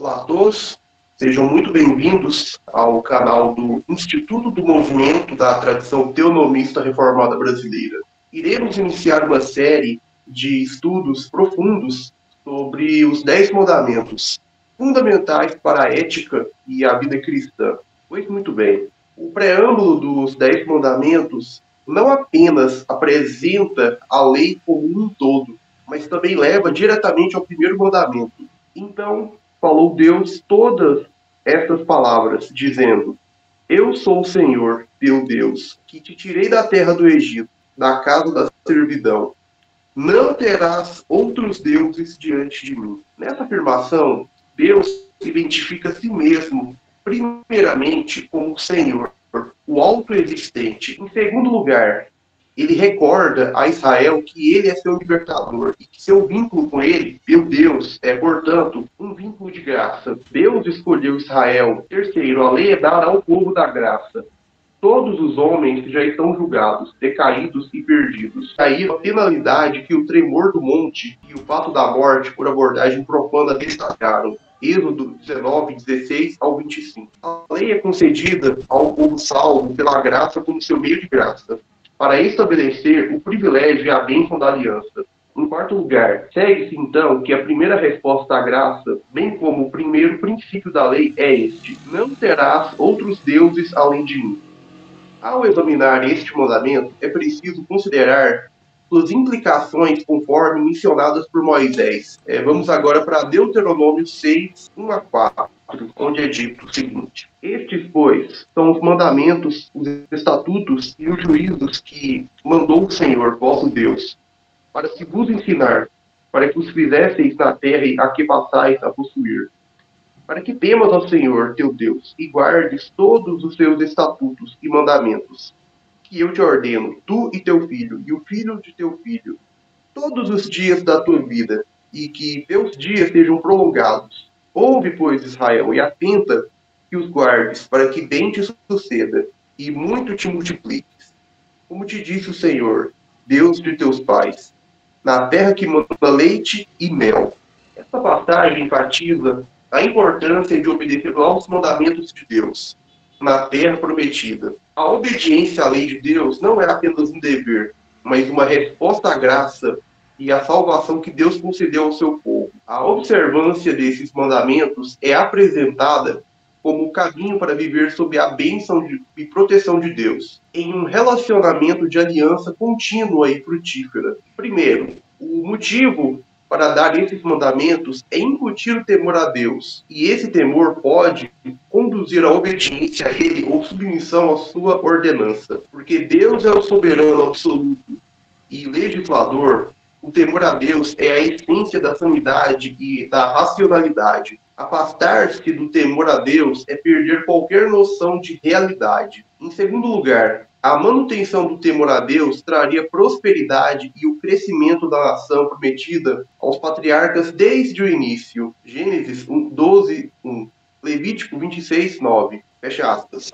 Olá a todos, sejam muito bem-vindos ao canal do Instituto do Movimento da Tradição Teonomista Reformada Brasileira. Iremos iniciar uma série de estudos profundos sobre os 10 mandamentos, fundamentais para a ética e a vida cristã. Pois muito bem, o preâmbulo dos 10 mandamentos não apenas apresenta a lei como um todo, mas também leva diretamente ao primeiro mandamento. Então, falou Deus todas estas palavras, dizendo: Eu sou o Senhor, teu Deus, que te tirei da terra do Egito, da casa da servidão. Não terás outros deuses diante de mim. Nessa afirmação, Deus identifica a si mesmo, primeiramente, como o Senhor, o autoexistente. Em segundo lugar, ele recorda a Israel que ele é seu libertador e que seu vínculo com ele, meu Deus, é, portanto, um vínculo de graça. Deus escolheu Israel. Terceiro, a lei é dada ao povo da graça. Todos os homens já estão julgados, decaídos e perdidos. Aí a penalidade que o tremor do monte e o fato da morte por abordagem profana destacaram. Êxodo 19, 16 ao 25. A lei é concedida ao povo salvo pela graça como seu meio de graça, para estabelecer o privilégio e a bênção da aliança. Em quarto lugar, segue-se então que a primeira resposta à graça, bem como o primeiro princípio da lei, é este: não terás outros deuses além de mim. Ao examinar este mandamento, é preciso considerar suas implicações conforme mencionadas por Moisés. Vamos agora para Deuteronômio 6, 1 a 4, onde é dito o seguinte: Estes, pois, são os mandamentos, os estatutos e os juízos que mandou o Senhor, vosso Deus, para que vos ensinar, para que os fizesseis na terra a que passais a possuir, para que temas ao Senhor, teu Deus, e guardes todos os seus estatutos e mandamentos, que eu te ordeno, tu e teu filho, e o filho de teu filho, todos os dias da tua vida, e que teus dias sejam prolongados. Ouve, pois, Israel, e atenta que os guardes, para que bem te suceda, e muito te multipliques. Como te disse o Senhor, Deus de teus pais, na terra que manda leite e mel. Esta passagem enfatiza a importância de obedecer aos mandamentos de Deus na terra prometida. A obediência à lei de Deus não é apenas um dever, mas uma resposta à graça e à salvação que Deus concedeu ao seu povo. A observância desses mandamentos é apresentada como o caminho para viver sob a bênção e proteção de Deus, em um relacionamento de aliança contínua e frutífera. Primeiro, o motivo para dar esses mandamentos é incutir o temor a Deus. E esse temor pode conduzir à obediência a Ele ou submissão à sua ordenança. Porque Deus é o soberano absoluto e legislador. O temor a Deus é a essência da sanidade e da racionalidade. Afastar-se do temor a Deus é perder qualquer noção de realidade. Em segundo lugar, a manutenção do temor a Deus traria prosperidade e o crescimento da nação prometida aos patriarcas desde o início. Gênesis 12, 1. Levítico 26, 9. Fecha aspas.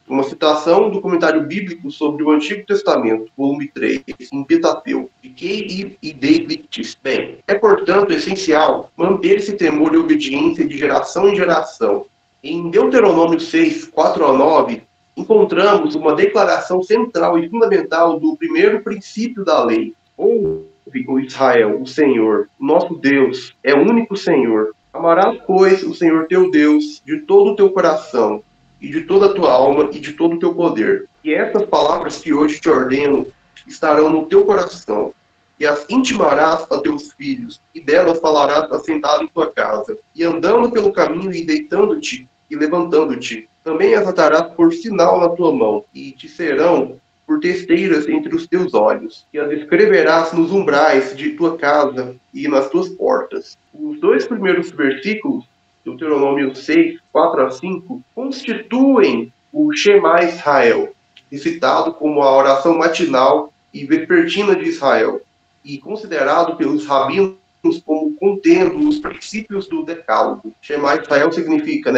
Uma citação do comentário bíblico sobre o Antigo Testamento, volume 3, em Pentateuco, de K. E. David. Bem, é, portanto, essencial manter esse temor e obediência de geração em geração. Em Deuteronômio 6, 4 a 9, encontramos uma declaração central e fundamental do primeiro princípio da lei. Ouve, ó Israel, o Senhor, nosso Deus, é o único Senhor. Amarás, pois, o Senhor teu Deus de todo o teu coração, e de toda a tua alma, e de todo o teu poder. E essas palavras que hoje te ordeno estarão no teu coração, e as intimarás a teus filhos, e delas falarás assentado em tua casa, e andando pelo caminho, e deitando-te, e levantando-te. Também as atarás por sinal na tua mão, e te serão por testeiras entre os teus olhos, e as escreverás nos umbrais de tua casa e nas tuas portas. Os dois primeiros versículos, Deuteronômio 6, 4 a 5, constituem o Shema Israel, citado como a oração matinal e vespertina de Israel, e considerado pelos rabinos como contendo os princípios do decálogo. Shema Israel significa,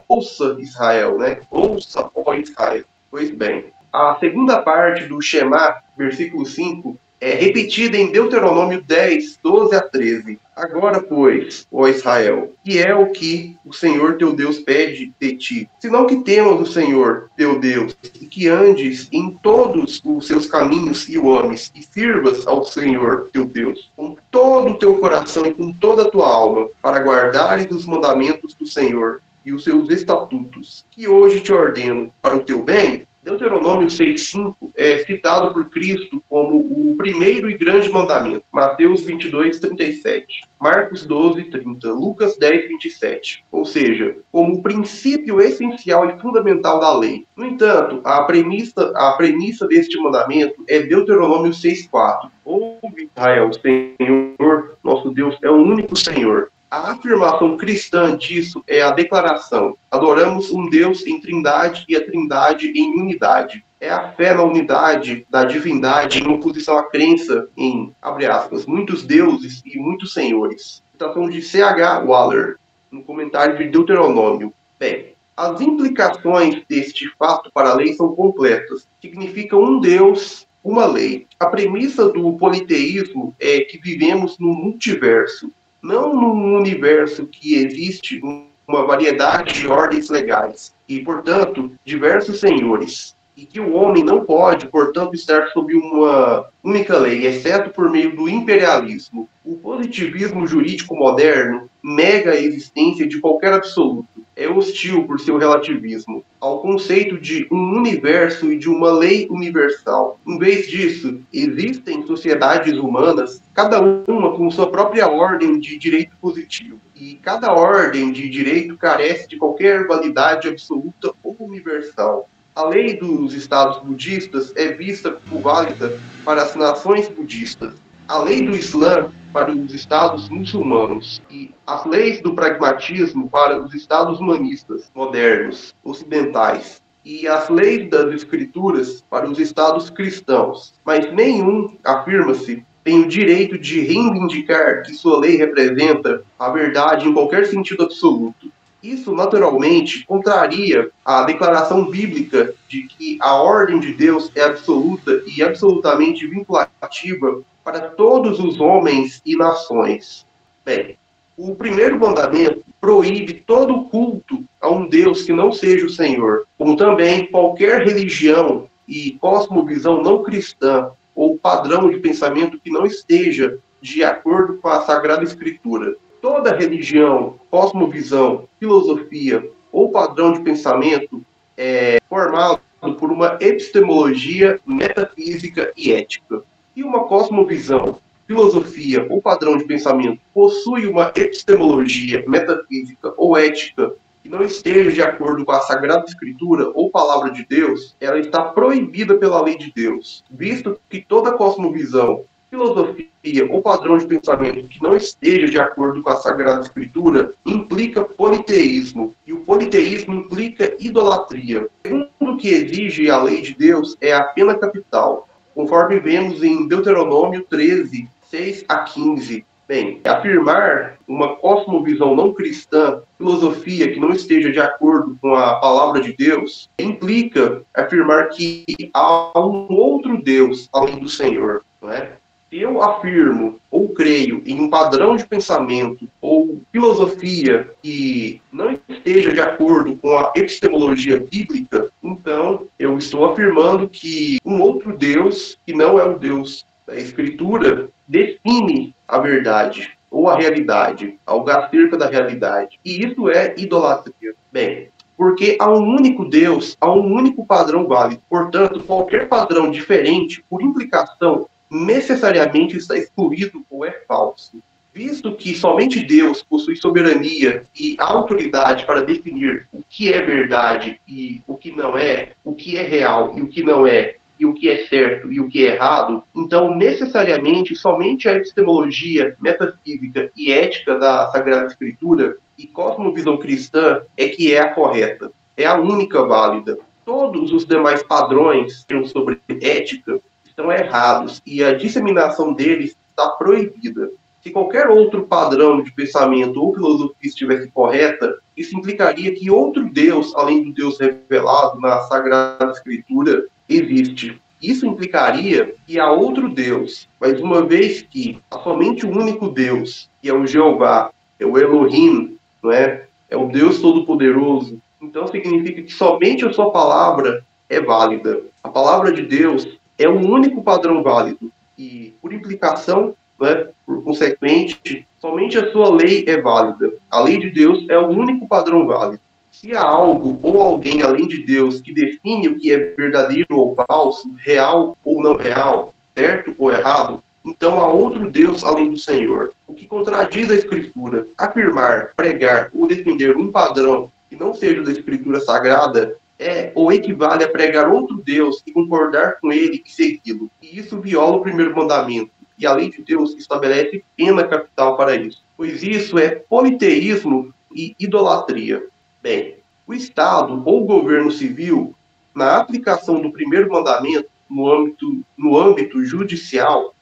ouça Israel, ouça, ó Israel. Pois bem, a segunda parte do Shema, versículo 5, é repetida em Deuteronômio 10, 12 a 13. Agora, pois, ó Israel, que é o que o Senhor teu Deus pede de ti, senão que temas o Senhor teu Deus, e que andes em todos os seus caminhos e o ames, e sirvas ao Senhor teu Deus, com todo o teu coração e com toda a tua alma, para guardares os mandamentos do Senhor e os seus estatutos, que hoje te ordeno para o teu bem. Deuteronômio 6,5 é citado por Cristo como o primeiro e grande mandamento. Mateus 22, 37. Marcos 12, 30. Lucas 10, 27. Ou seja, como o princípio essencial e fundamental da lei. No entanto, a premissa deste mandamento é Deuteronômio 6,4. Ouve, Israel, o Senhor, nosso Deus, é o único Senhor. A afirmação cristã disso é a declaração: adoramos um Deus em trindade e a trindade em unidade. É a fé na unidade da divindade em oposição à crença em, abre aspas, muitos deuses e muitos senhores. Citação de C.H. Waller, no comentário de Deuteronômio. Bem, as implicações deste fato para a lei são completas. Significa um Deus, uma lei. A premissa do politeísmo é que vivemos num multiverso, não num universo que existe uma variedade de ordens legais e, portanto, diversos senhores, e que o homem não pode, portanto, estar sob uma única lei, exceto por meio do imperialismo. O positivismo jurídico moderno nega a existência de qualquer absoluto. É hostil por seu relativismo ao conceito de um universo e de uma lei universal. Em vez disso, existem sociedades humanas, cada uma com sua própria ordem de direito positivo. E cada ordem de direito carece de qualquer validade absoluta ou universal. A lei dos estados budistas é vista como válida para as nações budistas. A lei do Islã para os estados muçulmanos e as leis do pragmatismo para os estados humanistas modernos, ocidentais, e as leis das escrituras para os estados cristãos. Mas nenhum, afirma-se, tem o direito de reivindicar que sua lei representa a verdade em qualquer sentido absoluto. Isso, naturalmente, contraria a declaração bíblica de que a ordem de Deus é absoluta e absolutamente vinculativa para todos os homens e nações. Bem, o primeiro mandamento proíbe todo culto a um Deus que não seja o Senhor, como também qualquer religião e cosmovisão não cristã ou padrão de pensamento que não esteja de acordo com a Sagrada Escritura. Toda religião, cosmovisão, filosofia ou padrão de pensamento é formado por uma epistemologia metafísica e ética. E uma cosmovisão, filosofia ou padrão de pensamento possui uma epistemologia metafísica ou ética que não esteja de acordo com a Sagrada Escritura ou Palavra de Deus, ela está proibida pela lei de Deus, visto que toda cosmovisão, filosofia ou padrão de pensamento que não esteja de acordo com a Sagrada Escritura implica politeísmo, e o politeísmo implica idolatria. Segundo o que exige a lei de Deus é a pena capital, conforme vemos em Deuteronômio 13, 6 a 15. Bem, afirmar uma cosmovisão não cristã, filosofia que não esteja de acordo com a palavra de Deus, implica afirmar que há um outro Deus além do Senhor, não é? Se eu afirmo ou creio em um padrão de pensamento ou filosofia que não esteja de acordo com a epistemologia bíblica, então eu estou afirmando que um outro Deus, que não é o Deus da Escritura, define a verdade ou a realidade, algo acerca da realidade. E isso é idolatria. Bem, porque há um único Deus, há um único padrão válido. Portanto, qualquer padrão diferente, por implicação, necessariamente está excluído ou é falso. Visto que somente Deus possui soberania e autoridade para definir o que é verdade e o que não é, o que é real e o que não é, e o que é certo e o que é errado, então necessariamente somente a epistemologia metafísica e ética da Sagrada Escritura e cosmovisão cristã é que é a correta, é a única válida. Todos os demais padrões sobre ética estão errados e a disseminação deles está proibida. Se qualquer outro padrão de pensamento ou filosofia estivesse correta, isso implicaria que outro Deus, além do Deus revelado na Sagrada Escritura, existe. Isso implicaria que há outro Deus, mas uma vez que há somente o único Deus, que é o Jeová, é o Elohim, não é? É o Deus Todo-Poderoso, então significa que somente a sua palavra é válida. A palavra de Deus é o único padrão válido. E, por implicação, né, por consequente, somente a sua lei é válida. A lei de Deus é o único padrão válido. Se há algo ou alguém além de Deus que define o que é verdadeiro ou falso, real ou não real, certo ou errado, então há outro Deus além do Senhor. O que contradiz a Escritura, afirmar, pregar ou defender um padrão que não seja da Escritura Sagrada é ou equivale a pregar outro Deus e concordar com ele e segui-lo. E isso viola o primeiro mandamento. E a lei de Deus estabelece pena capital para isso. Pois isso é politeísmo e idolatria. Bem, o Estado ou governo civil, na aplicação do primeiro mandamento no âmbito judicial,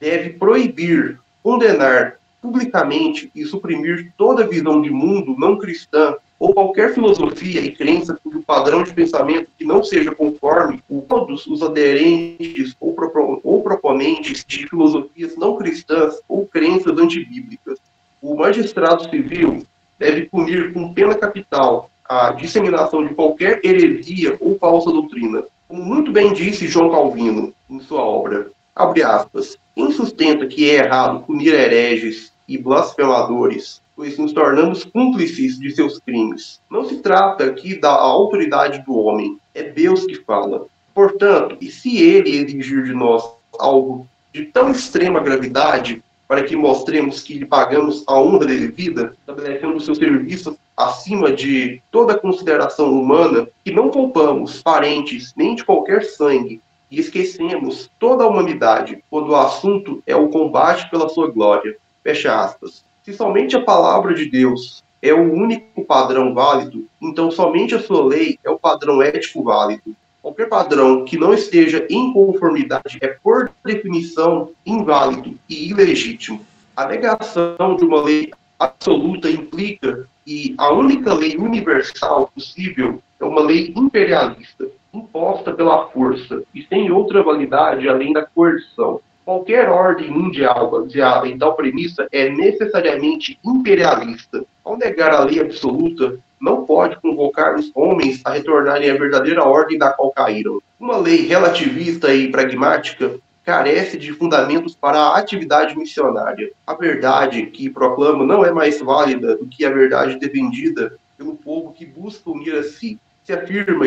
deve proibir, condenar publicamente e suprimir toda visão de mundo não cristã ou qualquer filosofia e crença cujo padrão de pensamento que não seja conforme todos os aderentes ou proponentes de filosofias não cristãs ou crenças antibíblicas. O magistrado civil deve punir com pena capital a disseminação de qualquer heresia ou falsa doutrina. Como muito bem disse João Calvino em sua obra, abre aspas, quem sustenta que é errado punir hereges e blasfemadores, pois nos tornamos cúmplices de seus crimes. Não se trata aqui da autoridade do homem, é Deus que fala. Portanto, e se ele exigir de nós algo de tão extrema gravidade, para que mostremos que lhe pagamos a honra devida, estabelecendo o seu serviço acima de toda consideração humana, que não poupamos parentes nem de qualquer sangue, e esquecemos toda a humanidade quando o assunto é o combate pela sua glória. Fecha aspas. Se somente a palavra de Deus é o único padrão válido, então somente a sua lei é o padrão ético válido. Qualquer padrão que não esteja em conformidade é, por definição, inválido e ilegítimo. A negação de uma lei absoluta implica que a única lei universal possível é uma lei imperialista, imposta pela força e sem outra validade além da coerção. Qualquer ordem mundial baseada em tal premissa é necessariamente imperialista. Ao negar a lei absoluta, não pode convocar os homens a retornarem à verdadeira ordem da qual caíram. Uma lei relativista e pragmática carece de fundamentos para a atividade missionária. A verdade que proclama não é mais válida do que a verdade defendida pelo povo que busca unir a si. Se afirma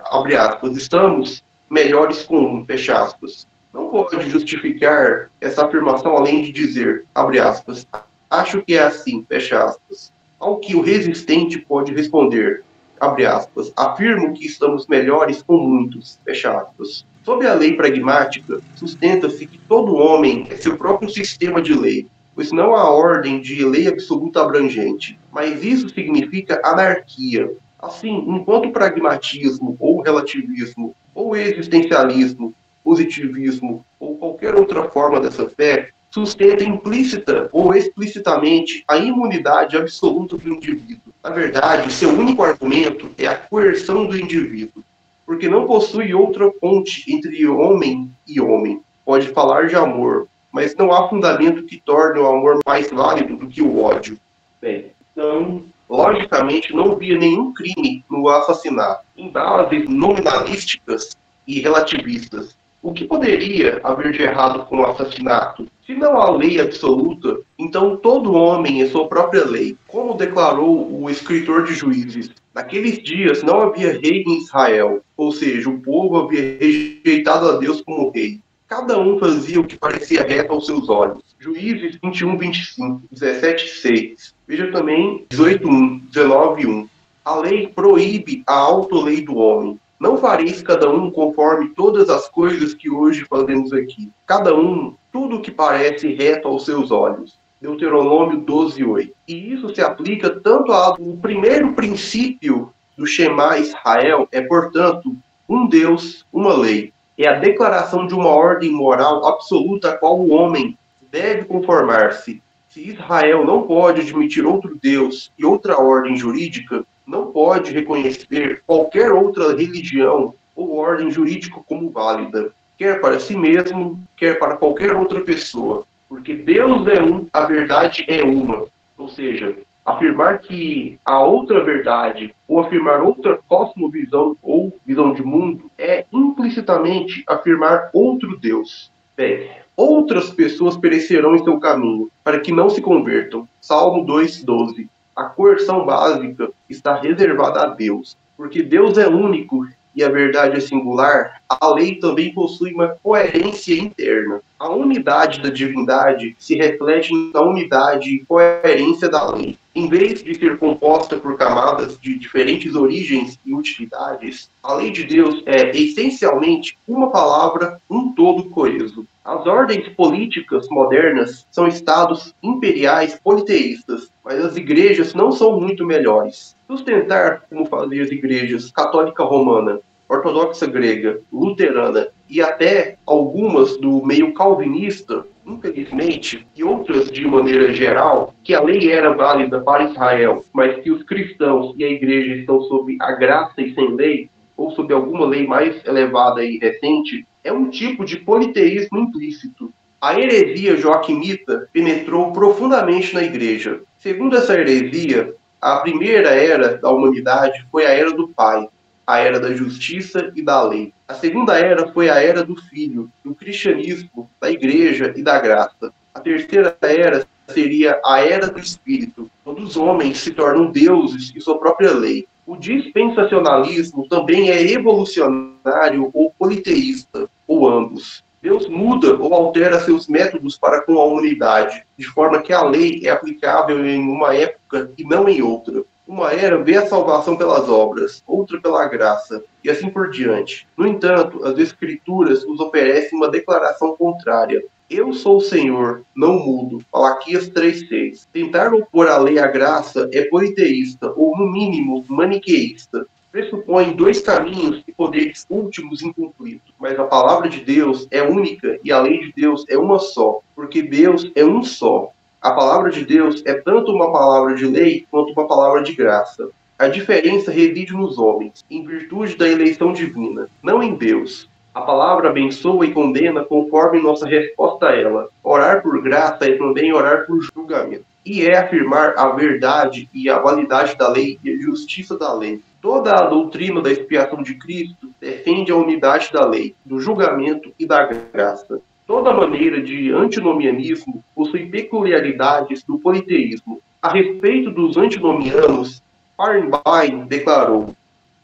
abre aspas, estamos melhores com um, fecha aspas. Não pode justificar essa afirmação além de dizer, abre aspas, acho que é assim, fecha aspas. Ao que o resistente pode responder, abre aspas, afirmo que estamos melhores com muitos, fecha aspas. Sob a lei pragmática, sustenta-se que todo homem é seu próprio sistema de lei, pois não há ordem de lei absoluta abrangente. Mas isso significa anarquia. Assim, enquanto pragmatismo ou relativismo ou existencialismo, positivismo ou qualquer outra forma dessa fé sustenta implícita ou explicitamente a imunidade absoluta do indivíduo. Na verdade, seu único argumento é a coerção do indivíduo, porque não possui outra ponte entre homem e homem. Pode falar de amor, mas não há fundamento que torne o amor mais válido do que o ódio. Bem, então, logicamente, não havia nenhum crime no assassinato. Em bases nominalísticas e relativistas, o que poderia haver de errado com o assassinato? Se não há lei absoluta, então todo homem é sua própria lei. Como declarou o escritor de Juízes, naqueles dias não havia rei em Israel, ou seja, o povo havia rejeitado a Deus como rei. Cada um fazia o que parecia reto aos seus olhos. Juízes 21, 25, 17, 6. Veja também 18, 1, 19, 1. A lei proíbe a autolei do homem. Não fareis cada um conforme todas as coisas que hoje fazemos aqui. Cada um, tudo o que parece reto aos seus olhos. Deuteronômio 12, 8. E isso se aplica tanto ao primeiro princípio do Shema Israel, é, portanto, um Deus, uma lei. É a declaração de uma ordem moral absoluta a qual o homem deve conformar-se. Se Israel não pode admitir outro Deus e outra ordem jurídica, não pode reconhecer qualquer outra religião ou ordem jurídica como válida, quer para si mesmo, quer para qualquer outra pessoa. Porque Deus é um, a verdade é uma. Ou seja, afirmar que há outra verdade ou afirmar outra cosmovisão ou visão de mundo é implicitamente afirmar outro Deus. Bem, outras pessoas perecerão em seu caminho, para que não se convertam. Salmo 2:12. A coerção básica está reservada a Deus, porque Deus é único e a verdade é singular. A lei também possui uma coerência interna. A unidade da divindade se reflete na unidade e coerência da lei. Em vez de ser composta por camadas de diferentes origens e utilidades, a lei de Deus é essencialmente uma palavra, um todo coeso. As ordens políticas modernas são estados imperiais politeístas, mas as igrejas não são muito melhores. Sustentar, como faziam as igrejas católica romana, ortodoxa grega, luterana e até algumas do meio calvinista, infelizmente, e outras de maneira geral, que a lei era válida para Israel, mas que os cristãos e a igreja estão sob a graça e sem lei, ou sob alguma lei mais elevada e recente, é um tipo de politeísmo implícito. A heresia joaquimita penetrou profundamente na igreja. Segundo essa heresia, a primeira era da humanidade foi a era do Pai, a era da justiça e da lei. A segunda era foi a era do Filho, do cristianismo, da igreja e da graça. A terceira era seria a era do Espírito, quando os homens se tornam deuses e sua própria lei. O dispensacionalismo também é evolucionário ou politeísta, ou ambos. Deus muda ou altera seus métodos para com a humanidade, de forma que a lei é aplicável em uma época e não em outra. Uma era vê a salvação pelas obras, outra pela graça, e assim por diante. No entanto, as Escrituras nos oferecem uma declaração contrária. Eu sou o Senhor, não mudo. Malaquias 3:6. Tentar opor a lei à graça é politeísta, ou no mínimo maniqueísta. Pressupõe dois caminhos e poderes últimos incumpridos. Mas a palavra de Deus é única e a lei de Deus é uma só, porque Deus é um só. A palavra de Deus é tanto uma palavra de lei quanto uma palavra de graça. A diferença reside nos homens, em virtude da eleição divina, não em Deus. A palavra abençoa e condena conforme nossa resposta a ela. Orar por graça é também orar por julgamento. E é afirmar a verdade e a validade da lei e a justiça da lei. Toda a doutrina da expiação de Cristo defende a unidade da lei, do julgamento e da graça. Toda maneira de antinomianismo possui peculiaridades do politeísmo. A respeito dos antinomianos, Feuerbach declarou,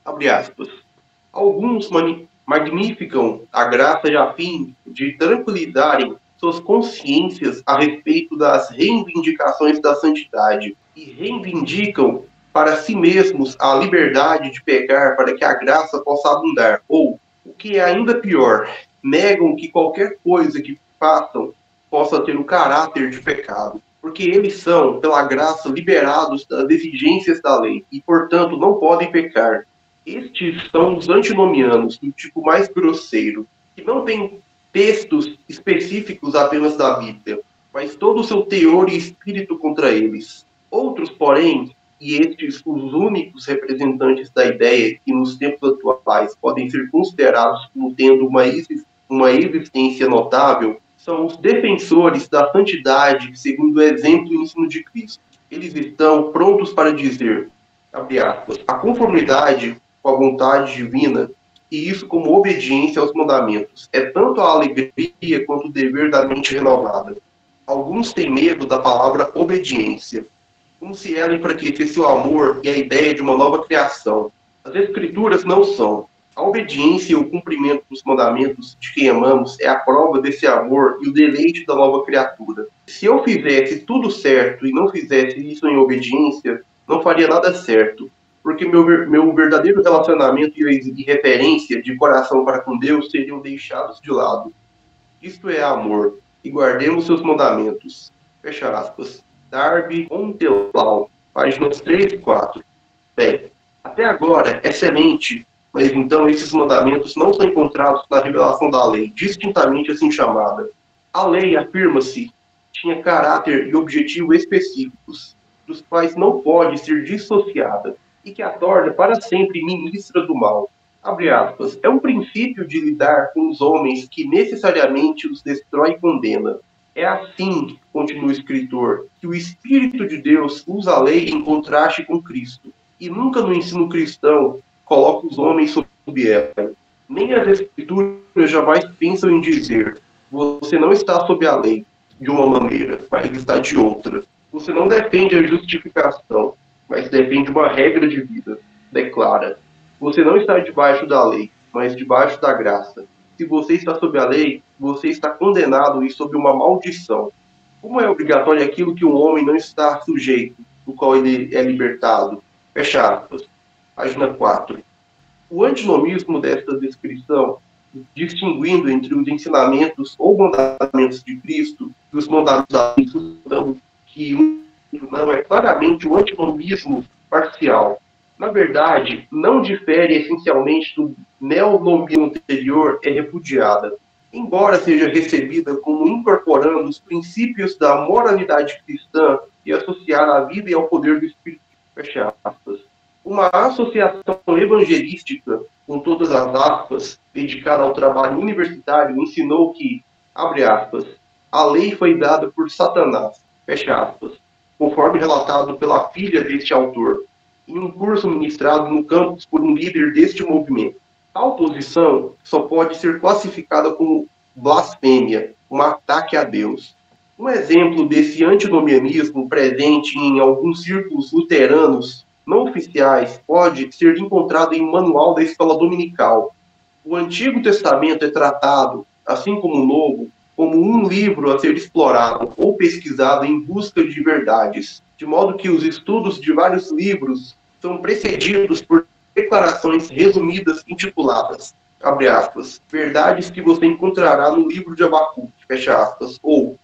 abre aspas, alguns magnificam a graça a fim de tranquilizarem suas consciências a respeito das reivindicações da santidade e reivindicam para si mesmos a liberdade de pecar para que a graça possa abundar. Ou, o que é ainda pior, negam que qualquer coisa que façam possa ter o caráter de pecado, porque eles são, pela graça, liberados das exigências da lei e, portanto, não podem pecar. Estes são os antinomianos, do tipo mais grosseiro, que não têm textos específicos apenas da Bíblia, mas todo o seu teor e espírito contra eles. Outros, porém, e estes os únicos representantes da ideia que nos tempos atuais podem ser considerados como tendo uma existência notável, são os defensores da santidade segundo o exemplo e ensino de Cristo. Eles estão prontos para dizer, abre aspas, a conformidade com a vontade divina, e isso como obediência aos mandamentos. É tanto a alegria quanto o dever da mente renovada. Alguns têm medo da palavra obediência, como se ela enfraquecesse o amor e a ideia de uma nova criação. As Escrituras não são. A obediência e o cumprimento dos mandamentos de quem amamos é a prova desse amor e o deleite da nova criatura. Se eu fizesse tudo certo e não fizesse isso em obediência, não faria nada certo, porque meu verdadeiro relacionamento e referência de coração para com Deus seriam deixados de lado. Isto é amor, e guardemos seus mandamentos. Fecha aspas. Darby Montelau, páginas 3 e 4. Bem, até agora, excelente, mas então esses mandamentos não são encontrados na revelação da lei, distintamente assim chamada. A lei, afirma-se, tinha caráter e objetivo específicos, dos quais não pode ser dissociada, e que a torna para sempre ministra do mal. Abre aspas, é um princípio de lidar com os homens que necessariamente os destrói e condena. É assim, continua o escritor, que o Espírito de Deus usa a lei em contraste com Cristo, e nunca no ensino cristão coloca os homens sob ela. Nem as escrituras jamais pensam em dizer, você não está sob a lei de uma maneira, mas está de outra. Você não defende a justificação, mas defende uma regra de vida. Declara, você não está debaixo da lei, mas debaixo da graça. Se você está sob a lei, você está condenado e sob uma maldição. Como é obrigatório aquilo que um homem não está sujeito, do qual ele é libertado? Fecha aspas. Página 4. O antinomismo desta descrição, distinguindo entre os ensinamentos ou mandamentos de Cristo e os mandamentos da lei, que não é claramente o antinomismo parcial. Na verdade, não difere essencialmente do neonomismo anterior, é repudiada, embora seja recebida como incorporando os princípios da moralidade cristã e associada à vida e ao poder do Espírito. Fecha aspas. Uma associação evangelística, com todas as aspas, dedicada ao trabalho universitário, ensinou que, abre aspas, a lei foi dada por Satanás, fecha aspas, conforme relatado pela filha deste autor, em um curso ministrado no campus por um líder deste movimento. Tal posição só pode ser classificada como blasfêmia, um ataque a Deus. Um exemplo desse antinomianismo presente em alguns círculos luteranos não oficiais pode ser encontrado em um manual da escola dominical. O Antigo Testamento é tratado, assim como o Novo, como um livro a ser explorado ou pesquisado em busca de verdades, de modo que os estudos de vários livros são precedidos por declarações resumidas intituladas, abre aspas, verdades que você encontrará no livro de Abacuque, fecha aspas, ou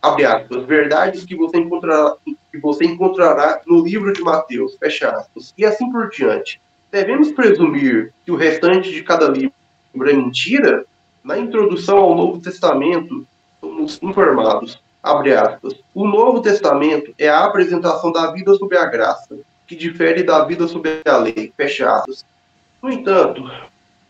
abre aspas, verdades que você encontrará no livro de Mateus, fecha aspas, e assim por diante. Devemos presumir que o restante de cada livro é mentira? Na introdução ao Novo Testamento, somos informados, abre aspas, o Novo Testamento é a apresentação da vida sob a graça, que difere da vida sob a lei, fecha aspas. No entanto,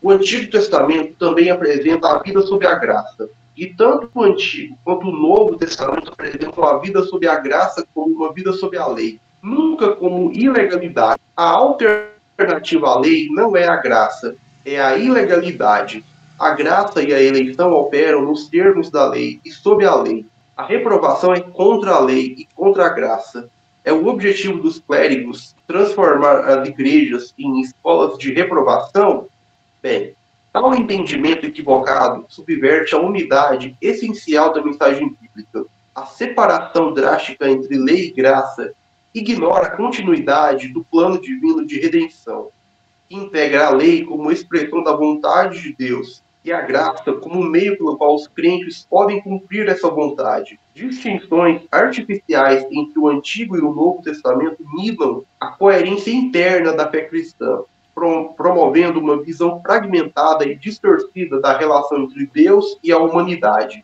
o Antigo Testamento também apresenta a vida sob a graça, e tanto o Antigo quanto o Novo Testamento apresentam a vida sob a graça como uma vida sob a lei, nunca como ilegalidade. A alternativa à lei não é a graça, é a ilegalidade. A graça e a eleição operam nos termos da lei e sob a lei. A reprovação é contra a lei e contra a graça. É o objetivo dos clérigos transformar as igrejas em escolas de reprovação? Bem, tal entendimento equivocado subverte a unidade essencial da mensagem bíblica. A separação drástica entre lei e graça ignora a continuidade do plano divino de redenção, que integra a lei como expressão da vontade de Deus e a graça como meio pelo qual os crentes podem cumprir essa vontade. Distinções artificiais entre o Antigo e o Novo Testamento minam a coerência interna da fé cristã, promovendo uma visão fragmentada e distorcida da relação entre Deus e a humanidade.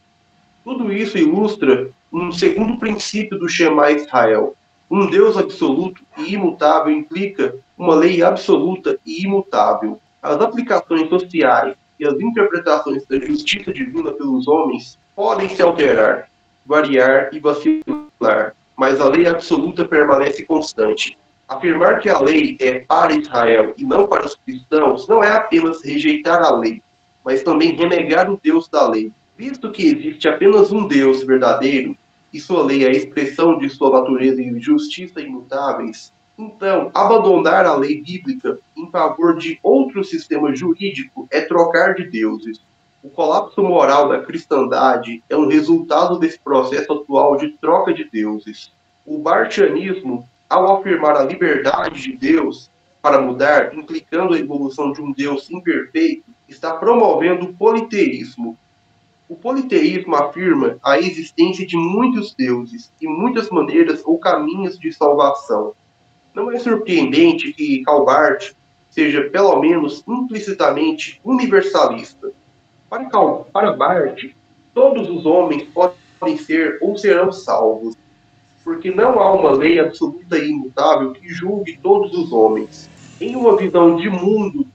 Tudo isso ilustra um segundo princípio do Shema Israel. Um Deus absoluto e imutável implica uma lei absoluta e imutável. As aplicações sociais e as interpretações da justiça divina pelos homens podem se alterar, variar e vacilar, mas a lei absoluta permanece constante. Afirmar que a lei é para Israel e não para os cristãos não é apenas rejeitar a lei, mas também renegar o Deus da lei. Visto que existe apenas um Deus verdadeiro, e sua lei é a expressão de sua natureza e justiça imutáveis, então, abandonar a lei bíblica em favor de outro sistema jurídico é trocar de deuses. O colapso moral da cristandade é um resultado desse processo atual de troca de deuses. O bartianismo, ao afirmar a liberdade de Deus para mudar, implicando a evolução de um Deus imperfeito, está promovendo o politeísmo. O politeísmo afirma a existência de muitos deuses e muitas maneiras ou caminhos de salvação. Não é surpreendente que Calbart seja, pelo menos implicitamente, universalista. Para Barth, todos os homens podem ser ou serão salvos, porque não há uma lei absoluta e imutável que julgue todos os homens. Em uma visão de mundo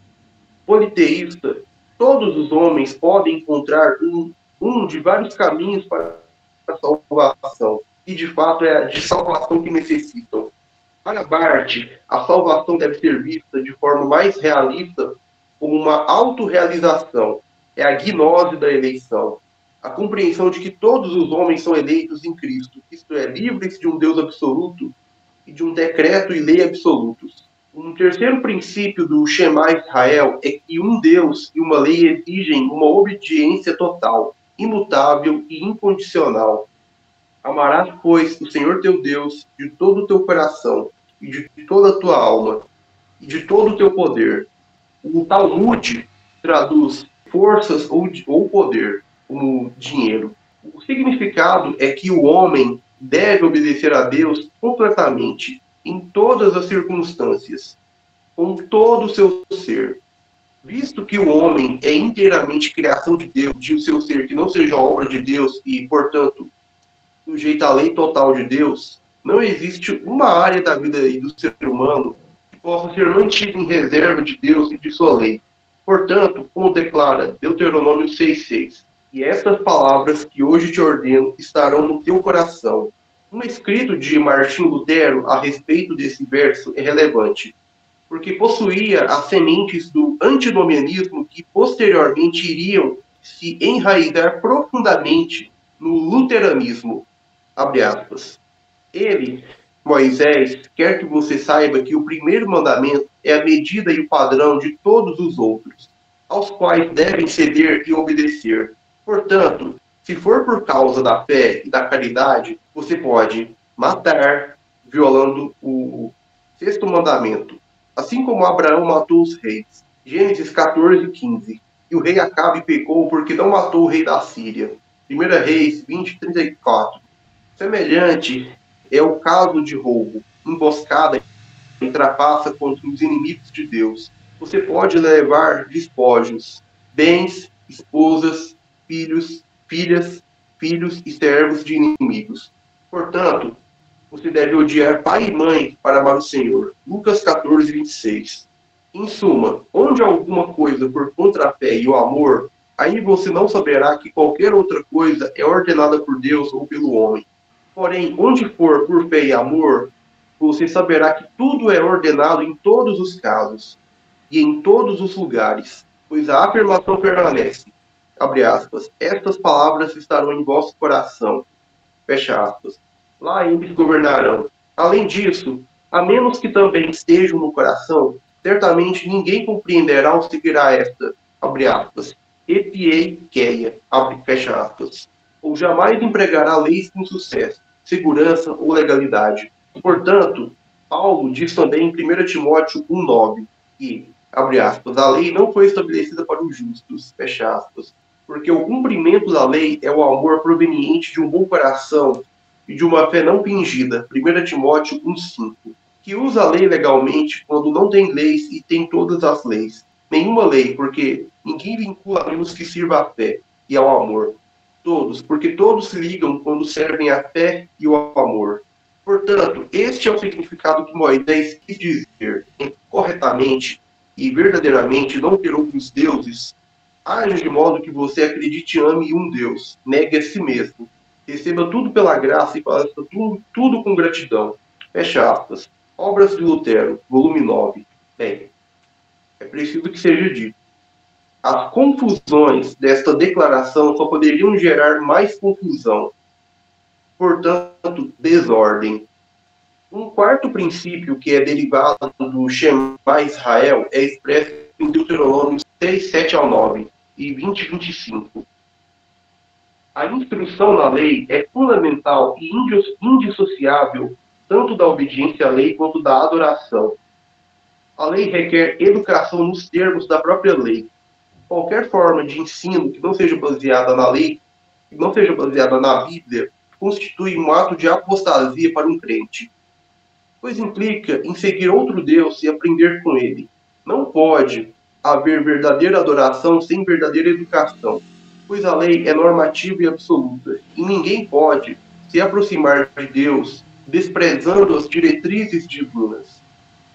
politeísta, todos os homens podem encontrar um de vários caminhos para a salvação. E, de fato, é a de salvação que necessitam. Para Barth, a salvação deve ser vista de forma mais realista como uma autorrealização. É a gnose da eleição. A compreensão de que todos os homens são eleitos em Cristo, isto é, livres de um Deus absoluto e de um decreto e lei absolutos. Um terceiro princípio do Shema Israel é que um Deus e uma lei exigem uma obediência total, imutável e incondicional. Amarás, pois, o Senhor teu Deus de todo o teu coração, e de toda a tua alma, e de todo o teu poder. O Talmud traduz forças ou poder como dinheiro. O significado é que o homem deve obedecer a Deus completamente, em todas as circunstâncias, com todo o seu ser. Visto que o homem é inteiramente criação de Deus, de o seu ser que não seja obra de Deus e, portanto, sujeito à lei total de Deus, não existe uma área da vida do ser humano que possa ser mantida em reserva de Deus e de sua lei. Portanto, como declara Deuteronômio 6,6, e estas palavras que hoje te ordeno estarão no teu coração. Um escrito de Martinho Lutero a respeito desse verso é relevante, porque possuía as sementes do antinomianismo que posteriormente iriam se enraizar profundamente no luteranismo. Abre aspas. Ele, Moisés, quer que você saiba que o primeiro mandamento é a medida e o padrão de todos os outros, aos quais devem ceder e obedecer. Portanto, se for por causa da fé e da caridade, você pode matar, violando o sexto mandamento, assim como Abraão matou os reis. Gênesis 14:15. E o rei Acabe pecou porque não matou o rei da Síria. 1 Reis 20:34. Semelhante é o caso de roubo, emboscada e trapaça contra os inimigos de Deus. Você pode levar despojos, bens, esposas, filhos, filhas, filhos e servos de inimigos. Portanto, você deve odiar pai e mãe para amar o Senhor. Lucas 14:26. Em suma, onde alguma coisa for contra a fé e o amor, aí você não saberá que qualquer outra coisa é ordenada por Deus ou pelo homem. Porém, onde for por fé e amor, você saberá que tudo é ordenado em todos os casos e em todos os lugares, pois a afirmação permanece. Abre aspas. Estas palavras estarão em vosso coração. Fecha aspas. Lá eles governarão. Além disso, a menos que também estejam no coração, certamente ninguém compreenderá ou seguirá esta, abre aspas, epiei keia, fecha aspas, ou jamais empregará leis com sucesso, segurança ou legalidade. Portanto, Paulo diz também em 1 Timóteo 1,9 que, abre aspas, a lei não foi estabelecida para os justos, fecha aspas, porque o cumprimento da lei é o amor proveniente de um bom coração e de uma fé não fingida, 1 Timóteo 1,5, que usa a lei legalmente quando não tem leis e tem todas as leis. Nenhuma lei, porque ninguém vincula a menos que sirva à fé e ao amor. Todos, porque todos se ligam quando servem à fé e ao amor. Portanto, este é o significado que Moisés quis dizer. Corretamente e verdadeiramente não ter outros deuses, haja de modo que você acredite e ame um Deus, negue a si mesmo, receba tudo pela graça e faça tudo com gratidão. Fecha aspas. Obras de Lutero, volume 9. Bem, é preciso que seja dito. As confusões desta declaração só poderiam gerar mais confusão. Portanto, desordem. Um quarto princípio que é derivado do Shema Israel é expresso em Deuteronômio 6, 7-9 e 20-25. A instrução na lei é fundamental e indissociável tanto da obediência à lei quanto da adoração. A lei requer educação nos termos da própria lei. Qualquer forma de ensino que não seja baseada na lei, que não seja baseada na Bíblia, constitui um ato de apostasia para um crente, pois implica em seguir outro Deus e aprender com ele. Não pode haver verdadeira adoração sem verdadeira educação, pois a lei é normativa e absoluta, e ninguém pode se aproximar de Deus desprezando as diretrizes divinas.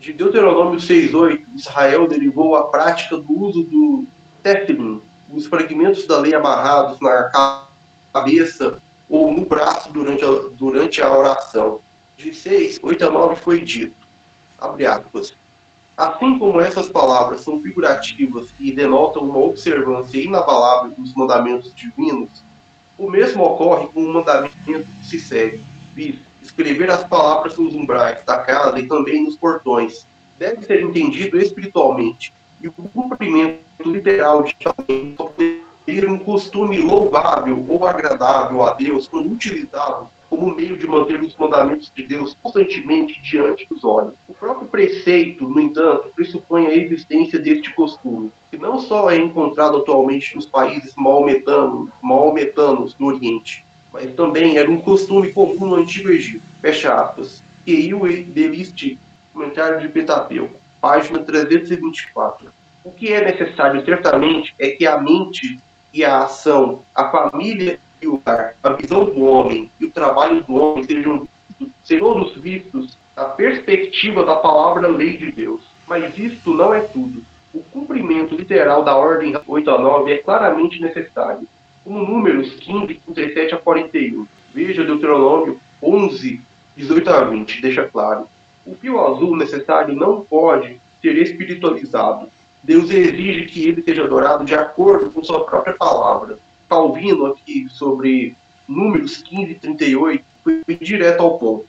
De Deuteronômio 6:8, Israel derivou a prática do uso do tefilin, os fragmentos da lei amarrados na cabeça ou no braço durante a oração. De 6:8 a 9 foi dito, abre aspas, assim como essas palavras são figurativas e denotam uma observância inabalável dos mandamentos divinos, o mesmo ocorre com o mandamento que se segue, viz, escrever as palavras nos umbrais da casa e também nos portões. Deve ser entendido espiritualmente, e o cumprimento literal de alguém só ter um costume louvável ou agradável a Deus quando utilizado como meio de manter os mandamentos de Deus constantemente diante dos olhos. O próprio preceito, no entanto, pressupõe a existência deste costume, que não só é encontrado atualmente nos países maometanos do Oriente, mas também era um costume comum no Antigo Egito. Fecha aspas. E o Deliste, comentário de Pentateuco, página 324. O que é necessário, certamente, é que a mente e a ação, a família e o lar, a visão do homem e o trabalho do homem sejam todos vistos na perspectiva da palavra lei de Deus. Mas isto não é tudo. O cumprimento literal da ordem 8 a 9 é claramente necessário, como números 15, 37 a 41. Veja Deuteronômio 11, 18 a 20, deixa claro. O fio azul necessário não pode ser espiritualizado. Deus exige que ele seja adorado de acordo com sua própria palavra. Calvino, aqui sobre números 15 e 38, foi direto ao ponto.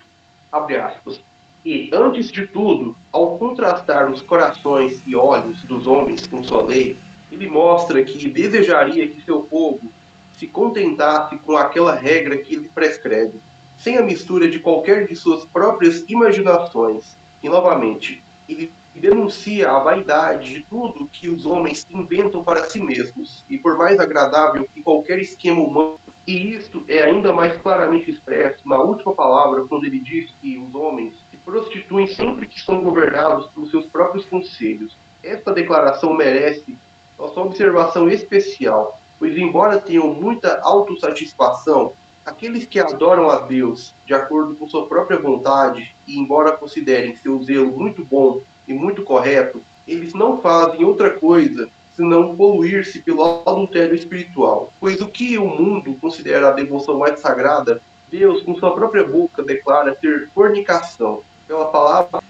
Abre aspas. E, antes de tudo, ao contrastar os corações e olhos dos homens com sua lei, ele mostra que desejaria que seu povo se contentasse com aquela regra que ele prescreve, sem a mistura de qualquer de suas próprias imaginações. E, novamente, ele denuncia a vaidade de tudo que os homens inventam para si mesmos, e por mais agradável que qualquer esquema humano, e isto é ainda mais claramente expresso na última palavra, quando ele diz que os homens se prostituem sempre que são governados pelos seus próprios conselhos. Esta declaração merece nossa observação especial, pois embora tenham muita autossatisfação, aqueles que adoram a Deus de acordo com sua própria vontade, e embora considerem seu zelo muito bom e muito correto, eles não fazem outra coisa senão poluir-se pelo adultério espiritual. Pois o que o mundo considera a devoção mais sagrada, Deus, com sua própria boca, declara ser fornicação. Pela palavra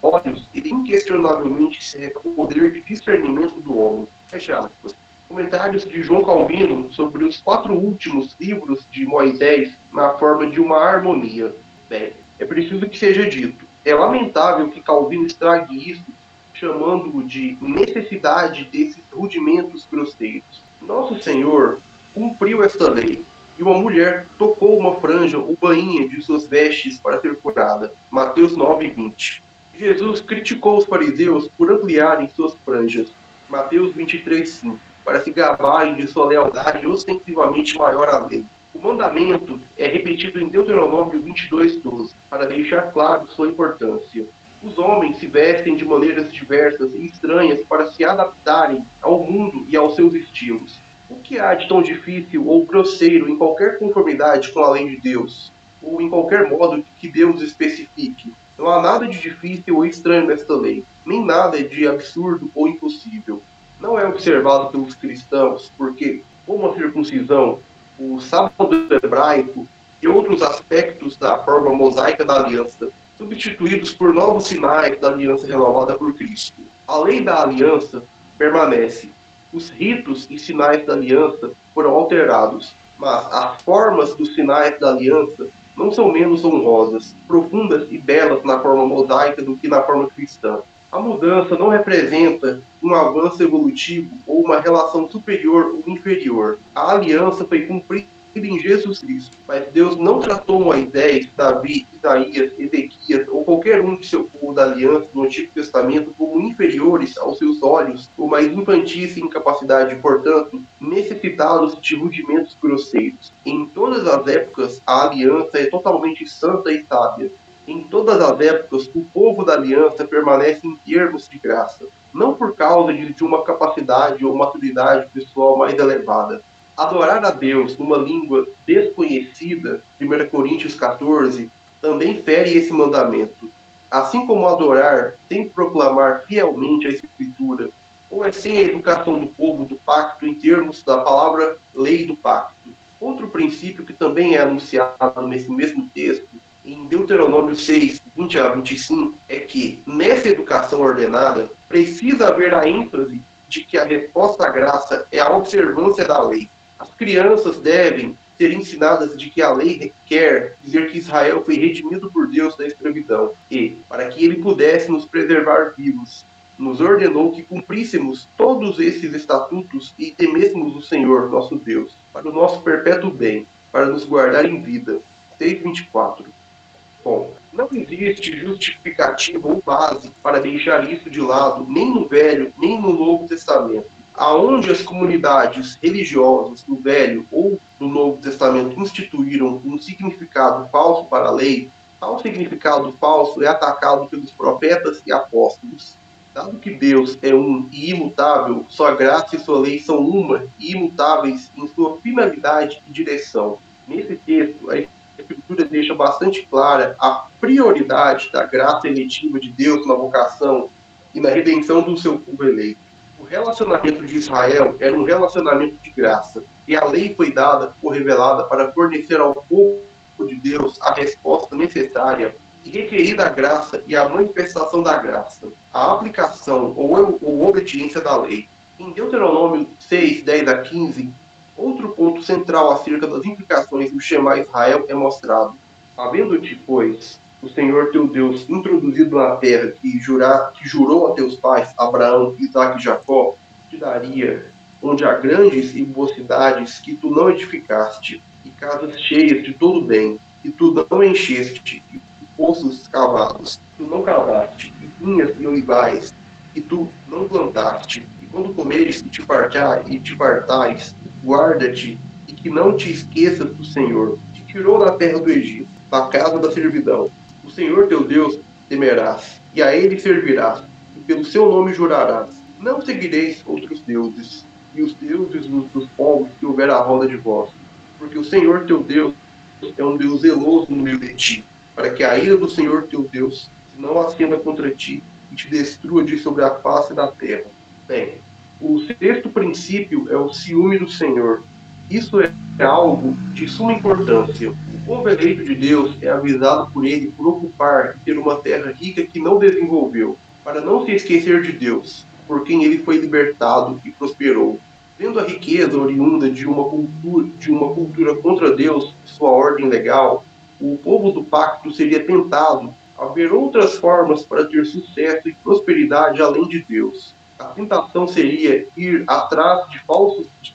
olhos, ele inquestionavelmente segue o poder de discernimento do homem. Fecha aspas. Comentários de João Calvino sobre os 4 últimos livros de Moisés na forma de uma harmonia. Bem, é preciso que seja dito. É lamentável que Calvino estrague isso, chamando-o de necessidade desses rudimentos grosseiros. Nosso Senhor cumpriu esta lei, e uma mulher tocou uma franja ou bainha de suas vestes para ser curada. Mateus 9:20. Jesus criticou os fariseus por ampliarem suas franjas. Mateus 23:5. Para se gabarem de sua lealdade ostensivamente maior à lei. O mandamento é repetido em Deuteronômio 22:12, para deixar claro sua importância. Os homens se vestem de maneiras diversas e estranhas para se adaptarem ao mundo e aos seus estilos. O que há de tão difícil ou grosseiro em qualquer conformidade com a lei de Deus? Ou em qualquer modo que Deus especifique? Não há nada de difícil ou estranho nesta lei, nem nada de absurdo ou impossível. Não é observado pelos cristãos, porque, como a circuncisão, o sábado hebraico e outros aspectos da forma mosaica da aliança, substituídos por novos sinais da aliança renovada por Cristo. A lei da aliança permanece. Os ritos e sinais da aliança foram alterados, mas as formas dos sinais da aliança não são menos honrosas, profundas e belas na forma mosaica do que na forma cristã. A mudança não representa um avanço evolutivo ou uma relação superior ou inferior. A aliança foi cumprida em Jesus Cristo, mas Deus não tratou Moisés, Davi, Isaías, Ezequias ou qualquer um de seu povo da aliança no Antigo Testamento como inferiores aos seus olhos, ou mais infantis em capacidade, portanto, necessitados de rudimentos grosseiros. Em todas as épocas, a aliança é totalmente santa e sábia. Em todas as épocas, o povo da aliança permanece em termos de graça, não por causa de uma capacidade ou maturidade pessoal mais elevada. Adorar a Deus numa língua desconhecida, 1 Coríntios 14, também fere esse mandamento. assim como adorar sem proclamar fielmente a Escritura, ou é sem a educação do povo do pacto em termos da palavra lei do pacto. Outro princípio que também é anunciado nesse mesmo texto, em Deuteronômio 6, 20 a 25, é que nessa educação ordenada precisa haver a ênfase de que a resposta à graça é a observância da lei. As crianças devem ser ensinadas de que a lei quer dizer que Israel foi redimido por Deus da escravidão e, para que ele pudesse nos preservar vivos, nos ordenou que cumpríssemos todos esses estatutos e temêssemos o Senhor, nosso Deus, para o nosso perpétuo bem, para nos guardar em vida. 6:24. Bom, não existe justificativa ou base para deixar isso de lado, nem no Velho, nem no Novo Testamento. Aonde as comunidades religiosas do Velho ou do Novo Testamento instituíram um significado falso para a lei, tal significado falso é atacado pelos profetas e apóstolos. Dado que Deus é um e imutável, sua graça e sua lei são uma e imutáveis em sua finalidade e direção. Nesse texto, a Escritura deixa bastante clara a prioridade da graça eletiva de Deus na vocação e na redenção do seu povo eleito. O relacionamento de Israel era um relacionamento de graça, e a lei foi dada ou revelada para fornecer ao povo de Deus a resposta necessária e requerir a graça e a manifestação da graça, a aplicação ou obediência da lei. Em Deuteronômio 6, 10 a 15, outro ponto central acerca das implicações do Shema Israel é mostrado. Havendo-te, pois, o Senhor teu Deus introduzido na terra que jurou a teus pais, Abraão, Isaque e Jacó, te daria, onde há grandes e boas cidades que tu não edificaste, e casas cheias de todo bem, que tu não encheste, e poços cavados, que tu não cavaste, e vinhas e olivais, que tu não plantaste. E quando comeres e te fartares, guarda-te, e que não te esqueças do Senhor, que te tirou da terra do Egito, da casa da servidão. O Senhor teu Deus temerás, e a ele servirás, e pelo seu nome jurarás. Não seguireis outros deuses, e os deuses dos povos que houver à roda de vós, porque o Senhor teu Deus é um Deus zeloso no meio de ti, para que a ira do Senhor teu Deus não acenda contra ti e te destrua de sobre a face da terra. Bem, o sexto princípio é o ciúme do Senhor. Isso é algo de suma importância. O povo eleito de Deus é avisado por ele por ocupar e ter uma terra rica que não desenvolveu, para não se esquecer de Deus, por quem ele foi libertado e prosperou. Vendo a riqueza oriunda de uma cultura contra Deus e sua ordem legal, o povo do pacto seria tentado a ver outras formas para ter sucesso e prosperidade além de Deus. A tentação seria ir atrás de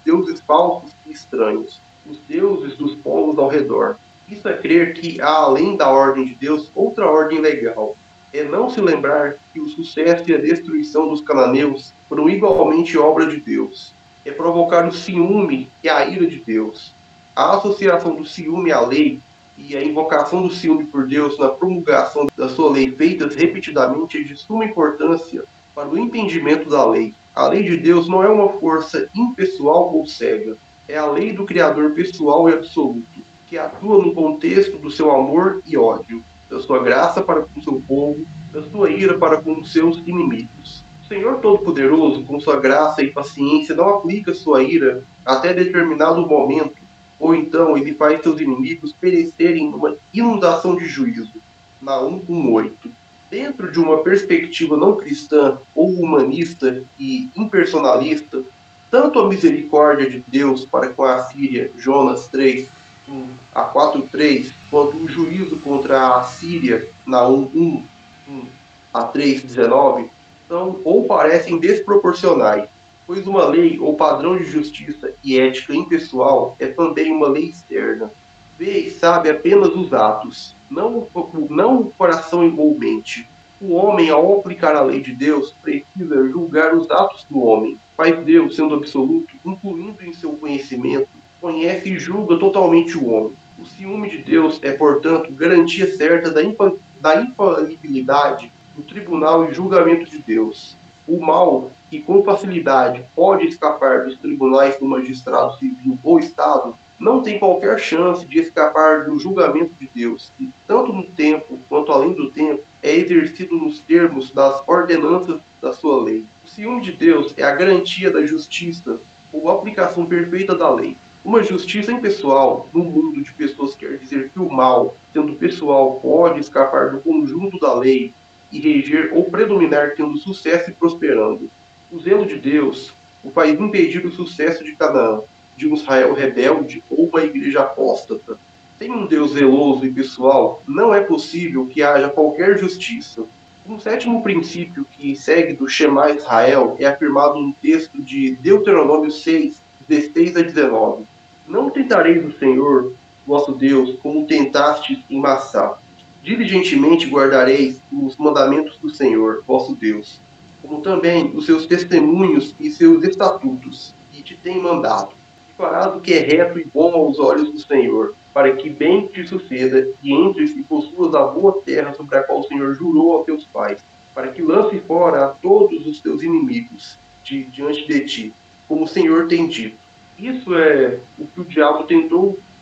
deuses falsos e estranhos, os deuses dos povos ao redor. Isso é crer que há, além da ordem de Deus, outra ordem legal. É não se lembrar que o sucesso e a destruição dos cananeus foram igualmente obra de Deus. É provocar o ciúme e a ira de Deus. A associação do ciúme à lei e a invocação do ciúme por Deus na promulgação da sua lei feitas repetidamente é de suma importância para o entendimento da lei. A lei de Deus não é uma força impessoal ou cega. É a lei do Criador pessoal e absoluto, que atua no contexto do seu amor e ódio, da sua graça para com o seu povo, da sua ira para com os seus inimigos. O Senhor Todo-Poderoso, com sua graça e paciência, não aplica sua ira até determinado momento, ou então ele faz seus inimigos perecerem numa inundação de juízo. Naum 1:8. Dentro de uma perspectiva não cristã ou humanista e impersonalista, tanto a misericórdia de Deus para com a Assíria, Jonas 3, 1 a 4:3, quanto o juízo contra a Assíria, Naum 1, 1 a 3:19, são ou parecem desproporcionais, pois uma lei ou padrão de justiça e ética impessoal é também uma lei externa. Vê e sabe apenas os atos, não o coração envolvente. O homem, ao aplicar a lei de Deus, precisa julgar os atos do homem. Mas Deus, sendo absoluto, incluindo em seu conhecimento, conhece e julga totalmente o homem. O ciúme de Deus é, portanto, garantia certa da infalibilidade do tribunal e julgamento de Deus. O mal, que com facilidade pode escapar dos tribunais do magistrado civil ou Estado, não tem qualquer chance de escapar do julgamento de Deus, que tanto no tempo quanto além do tempo é exercido nos termos das ordenanças da sua lei. O ciúme de Deus é a garantia da justiça ou aplicação perfeita da lei. Uma justiça impessoal, num mundo de pessoas, quer dizer que o mal, sendo pessoal, pode escapar do conjunto da lei e reger ou predominar tendo sucesso e prosperando. O zelo de Deus o faz impedir o sucesso de Canaã, de um Israel rebelde ou uma igreja apóstata. Sem um Deus zeloso e pessoal, não é possível que haja qualquer justiça. Um sétimo princípio que segue do Shema Israel é afirmado no texto de Deuteronômio 6, 16 a 19. Não tentareis o Senhor, vosso Deus, como tentastes em Massá. Diligentemente guardareis os mandamentos do Senhor, vosso Deus, como também os seus testemunhos e seus estatutos, que te tem mandado. E farás o que é reto e bom aos olhos do Senhor, para que bem te suceda, e entres e possuas a boa terra sobre a qual o Senhor jurou aos teus pais, para que lance fora a todos os teus inimigos diante de ti, como o Senhor tem dito. Isso é o que o diabo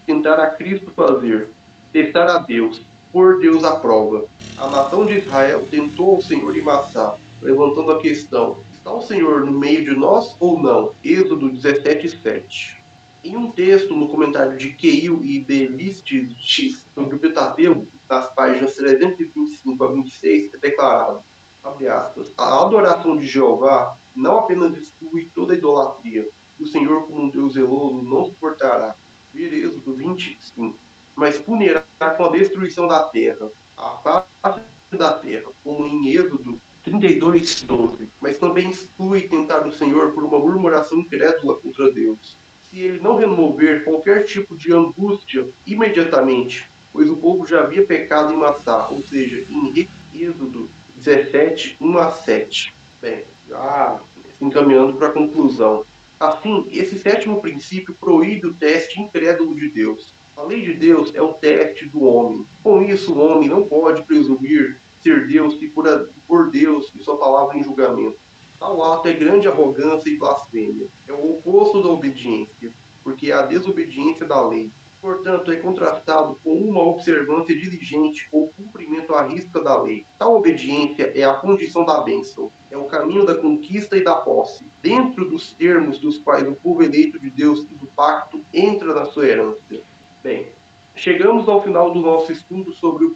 tentar a Cristo fazer, testar a Deus, pôr Deus à prova. A nação de Israel tentou o Senhor em Massá, levantando a questão: está o Senhor no meio de nós ou não? Êxodo 17:7. Em um texto no comentário de Keil e Belistes X sobre o Pentateuco, nas páginas 325 a 26, é declarado, abre aspas, a adoração de Jeová não apenas exclui toda a idolatria, o Senhor como um Deus zeloso não suportará, ver Êxodo 25, mas punirá com a destruição da terra, a face da terra, como em Êxodo 32:12, mas também exclui tentar o Senhor por uma murmuração incrédula contra Deus. Se ele não remover qualquer tipo de angústia imediatamente, pois o povo já havia pecado em Massá, ou seja, em Êxodo 17, 1 a 7. Bem, já encaminhando para a conclusão. Assim, esse sétimo princípio proíbe o teste incrédulo de Deus. A lei de Deus é o teste do homem. Com isso, o homem não pode presumir ser Deus e por Deus e sua palavra em julgamento. Tal ato é grande arrogância e blasfêmia. É o oposto da obediência, porque é a desobediência da lei. Portanto, é contrastado com uma observância diligente ou cumprimento à risca da lei. Tal obediência é a condição da bênção, é o caminho da conquista e da posse, dentro dos termos dos quais o povo eleito de Deus e do pacto entra na sua herança. Bem, chegamos ao final do nosso estudo sobre o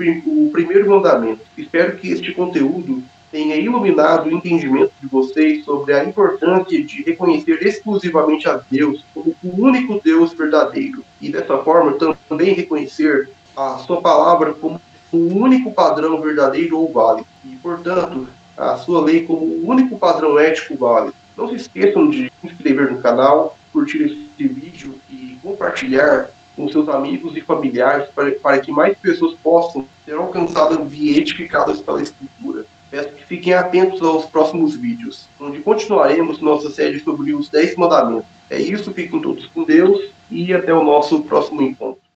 primeiro mandamento. Espero que este conteúdo tenha iluminado o entendimento de vocês sobre a importância de reconhecer exclusivamente a Deus como o único Deus verdadeiro e, dessa forma, também reconhecer a sua palavra como o único padrão verdadeiro ou válido e, portanto, a sua lei como o único padrão ético válido. Não se esqueçam de se inscrever no canal, curtir esse vídeo e compartilhar com seus amigos e familiares para que mais pessoas possam ser alcançadas e edificadas pela Escritura. Peço que fiquem atentos aos próximos vídeos, onde continuaremos nossa série sobre os 10 mandamentos. É isso, fiquem todos com Deus e até o nosso próximo encontro.